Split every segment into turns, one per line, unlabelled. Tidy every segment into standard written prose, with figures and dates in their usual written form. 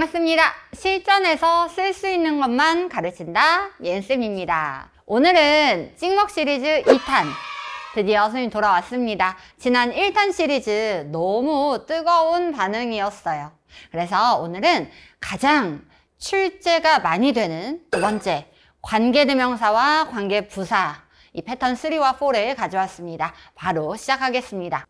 반갑습니다. 실전에서 쓸 수 있는 것만 가르친다 옌쌤입니다. 오늘은 찍먹 시리즈 2탄 드디어 선생님 돌아왔습니다. 지난 1탄 시리즈 너무 뜨거운 반응이었어요. 그래서 오늘은 가장 출제가 많이 되는 두 번째 관계대명사와 관계부사 이 패턴 3와 4를 가져왔습니다. 바로 시작하겠습니다.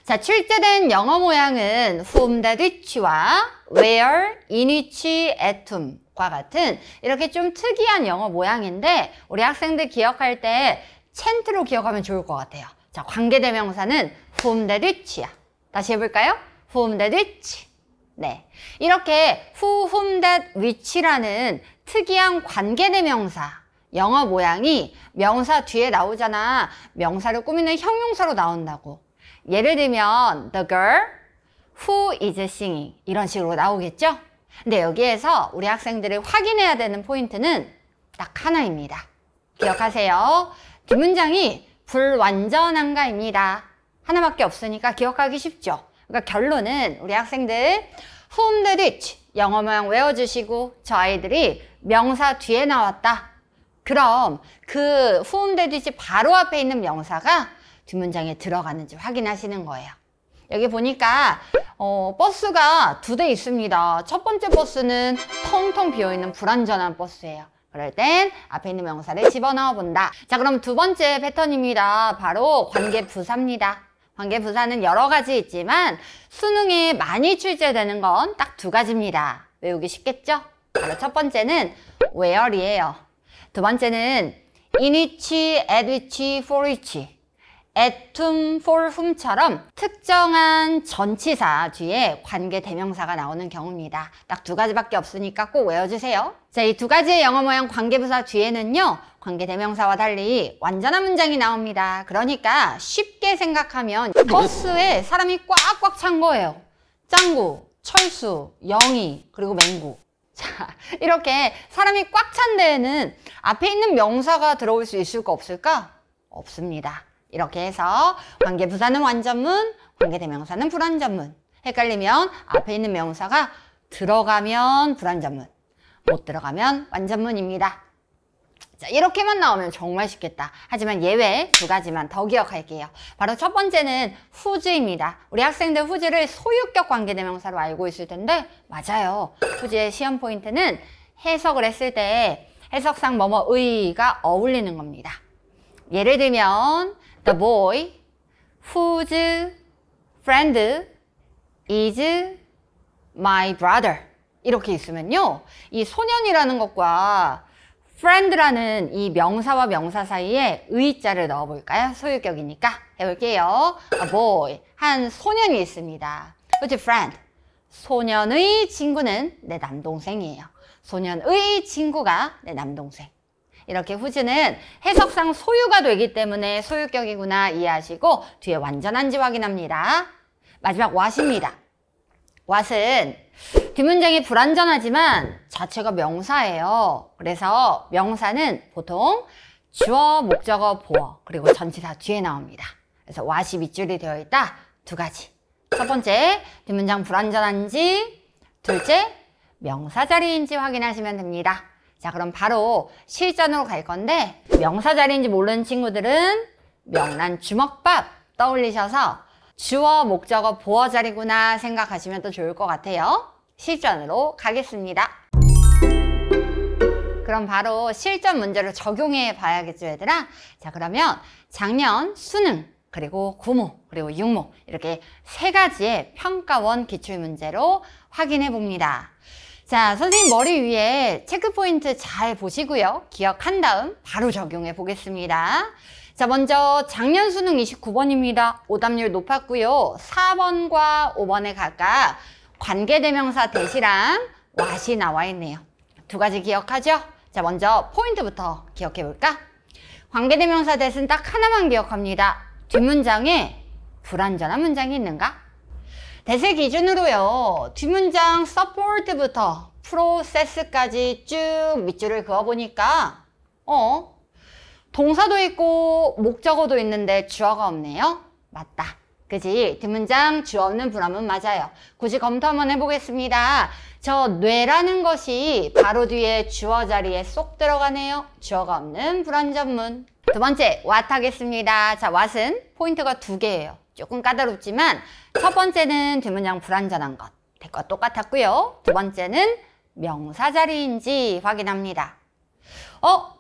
자, 출제된 영어 모양은 whom, that, which와 where, in which, at whom과 같은 이렇게 좀 특이한 영어 모양인데 우리 학생들 기억할 때 챈트로 기억하면 좋을 것 같아요. 자, 관계대명사는 whom, that, which야. 다시 해볼까요? whom, that, which. 네, 이렇게 who, whom, that, which라는 특이한 관계대명사 영어 모양이 명사 뒤에 나오잖아. 명사를 꾸미는 형용사로 나온다고. 예를 들면 the girl who is singing 이런 식으로 나오겠죠? 근데 여기에서 우리 학생들이 확인해야 되는 포인트는 딱 하나입니다. 기억하세요. 뒷문장이 불완전한가입니다. 하나밖에 없으니까 기억하기 쉽죠? 그러니까 결론은 우리 학생들 whom, the, which 영어 모양 외워주시고 저 아이들이 명사 뒤에 나왔다. 그럼 그 whom, the, which 바로 앞에 있는 명사가 뒷문장에 들어가는지 확인하시는 거예요. 여기 보니까 버스가 두 대 있습니다. 첫 번째 버스는 텅텅 비어있는 불완전한 버스예요. 그럴 땐 앞에 있는 명사를 집어넣어 본다. 자, 그럼 두 번째 패턴입니다. 바로 관계부사입니다. 관계부사는 여러 가지 있지만 수능에 많이 출제되는 건 딱 두 가지입니다. 외우기 쉽겠죠? 바로 첫 번째는 where이에요. 두 번째는 in which, at which, for which at whom, for whom처럼 특정한 전치사 뒤에 관계대명사가 나오는 경우입니다. 딱 두 가지밖에 없으니까 꼭 외워주세요. 자, 이 두 가지의 영어 모양 관계부사 뒤에는요, 관계대명사와 달리 완전한 문장이 나옵니다. 그러니까 쉽게 생각하면 버스에 사람이 꽉꽉 찬 거예요. 짱구, 철수, 영희, 그리고 맹구. 자, 이렇게 사람이 꽉 찬 데에는 앞에 있는 명사가 들어올 수 있을까 없을까? 없습니다. 이렇게 해서 관계부사는 완전문, 관계대명사는 불완전문. 헷갈리면 앞에 있는 명사가 들어가면 불완전문, 못 들어가면 완전문입니다. 자, 이렇게만 나오면 정말 쉽겠다. 하지만 예외 두 가지만 더 기억할게요. 바로 첫 번째는 whose입니다. 우리 학생들 whose를 소유격 관계대명사로 알고 있을 텐데 맞아요. whose의 시험 포인트는 해석을 했을 때 해석상 뭐뭐의가 어울리는 겁니다. 예를 들면 the boy whose friend is my brother 이렇게 있으면요, 이 소년이라는 것과 friend라는 이 명사와 명사 사이에 의자를 넣어볼까요? 소유격이니까 해볼게요. A boy, 한 소년이 있습니다. whose friend, 소년의 친구는 내 남동생이에요. 소년의 친구가 내 남동생. 이렇게 whose는 해석상 소유가 되기 때문에 소유격이구나 이해하시고 뒤에 완전한지 확인합니다. 마지막 what입니다. what은 뒷문장이 불완전하지만 자체가 명사예요. 그래서 명사는 보통 주어, 목적어, 보어, 그리고 전치사 뒤에 나옵니다. 그래서 what이 밑줄이 되어 있다. 두 가지. 첫 번째, 뒷문장 불완전한지, 둘째, 명사 자리인지 확인하시면 됩니다. 자, 그럼 바로 실전으로 갈 건데 명사 자리인지 모르는 친구들은 명란 주먹밥 떠올리셔서 주어, 목적어, 보어 자리구나 생각하시면 또 좋을 것 같아요. 실전으로 가겠습니다. 그럼 바로 실전 문제로 적용해 봐야겠죠, 얘들아? 자, 그러면 작년 수능, 그리고 구모, 그리고 육모 이렇게 세 가지의 평가원 기출문제로 확인해 봅니다. 자, 선생님 머리 위에 체크포인트 잘 보시고요. 기억한 다음 바로 적용해 보겠습니다. 자, 먼저 작년 수능 29번입니다. 오답률 높았고요. 4번과 5번에 각각 관계대명사 대시랑 what이 나와 있네요. 두 가지 기억하죠? 자, 먼저 포인트부터 기억해 볼까? 관계대명사 대신 딱 하나만 기억합니다. 뒷문장에 불완전한 문장이 있는가? 대세 기준으로요, 뒷문장 support부터 process까지 쭉 밑줄을 그어보니까 동사도 있고 목적어도 있는데 주어가 없네요. 맞다. 그지? 뒷문장 주어 없는 불어문 맞아요. 굳이 검토 한번 해보겠습니다. 저 뇌라는 것이 바로 뒤에 주어 자리에 쏙 들어가네요. 주어가 없는 불완전문. 두 번째, what 하겠습니다. 자, what은 포인트가 두 개예요. 조금 까다롭지만 첫 번째는 뒷문장 불완전한 것. 대과 똑같았고요. 두 번째는 명사 자리인지 확인합니다.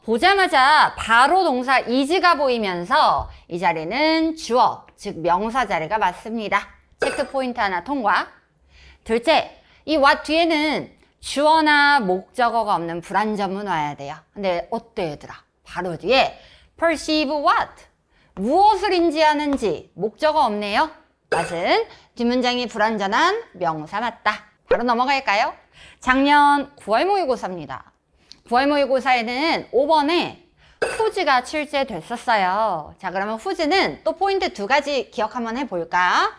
보자마자 바로 동사 is가 보이면서 이 자리는 주어, 즉 명사 자리가 맞습니다. 체크 포인트 하나 통과. 둘째, 이 what 뒤에는 주어나 목적어가 없는 불완전문 와야 돼요. 근데 어때 얘들아? 바로 뒤에 perceive what? 무엇을 인지하는지 목적어 없네요. 맞은 뒷문장이 불완전한 명사 맞다. 바로 넘어갈까요? 작년 9월 모의고사입니다. 9월 모의고사에는 5번에 whose가 출제됐었어요. 자, 그러면 whose는 또 포인트 두 가지 기억 한번 해볼까?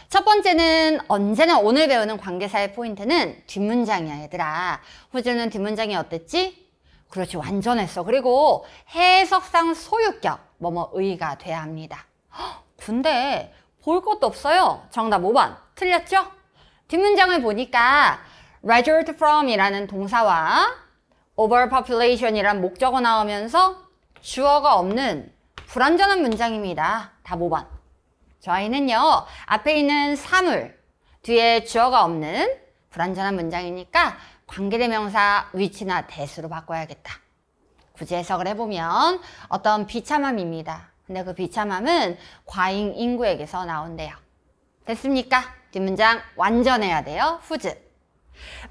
첫 번째는 언제나 오늘 배우는 관계사의 포인트는 뒷문장이야, 얘들아. whose는 뒷문장이 어땠지? 그렇지, 완전했어. 그리고 해석상 소유격, 뭐뭐의가 돼야 합니다. 근데 볼 것도 없어요. 정답 5번. 틀렸죠? 뒷문장을 보니까 result from 이라는 동사와 overpopulation 이란 목적어 나오면서 주어가 없는 불완전한 문장입니다. 답 5번. 저희는요, 앞에 있는 사물, 뒤에 주어가 없는 불완전한 문장이니까 관계대명사 위치나 대수로 바꿔야겠다. 굳이 해석을 해보면 어떤 비참함입니다. 근데 그 비참함은 과잉 인구에게서 나온대요. 됐습니까? 뒷문장 완전해야 돼요. whose.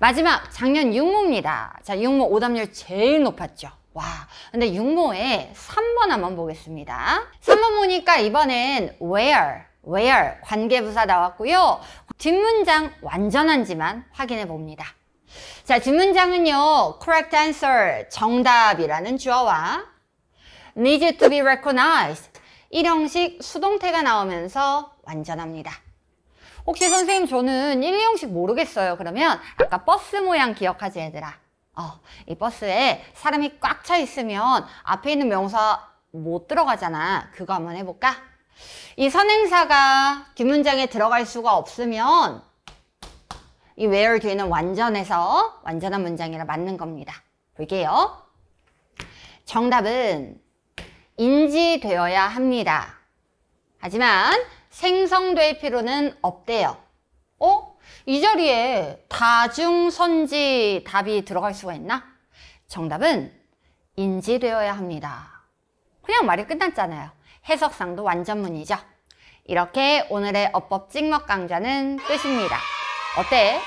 마지막 작년 육모입니다. 자, 육모 오답률 제일 높았죠. 와, 근데 육모에 3번 한번 보겠습니다. 3번 보니까 이번엔 where 관계부사 나왔고요. 뒷문장 완전한지만 확인해 봅니다. 자, 뒷문장은요, correct answer, 정답이라는 주어와 needs to be recognized, 일형식 수동태가 나오면서 완전합니다. 혹시 선생님 저는 1, 2형식 모르겠어요. 그러면 아까 버스 모양 기억하지 얘들아? 이 버스에 사람이 꽉 차 있으면 앞에 있는 명사 못 들어가잖아. 그거 한번 해볼까? 이 선행사가 뒷문장에 들어갈 수가 없으면 이 where 뒤에는 완전해서 완전한 문장이라 맞는 겁니다. 볼게요. 정답은 인지되어야 합니다. 하지만 생성될 필요는 없대요. 이 자리에 다중선지 답이 들어갈 수가 있나? 정답은 인지되어야 합니다. 그냥 말이 끝났잖아요. 해석상도 완전문이죠. 이렇게 오늘의 어법 찍먹 강좌는 끝입니다. 어때?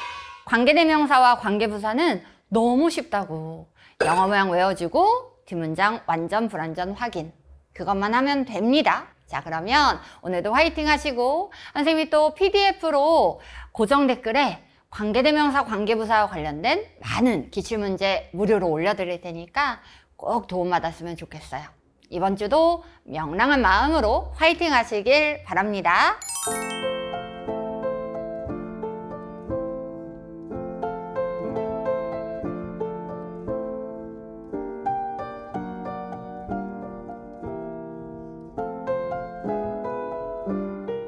관계대명사와 관계부사는 너무 쉽다고. 영어 모양 외워주고 뒷문장 완전 불완전 확인. 그것만 하면 됩니다. 자, 그러면 오늘도 화이팅 하시고 선생님이 또 PDF로 고정 댓글에 관계대명사, 관계부사와 관련된 많은 기출문제 무료로 올려드릴 테니까 꼭 도움받았으면 좋겠어요. 이번 주도 명랑한 마음으로 화이팅 하시길 바랍니다.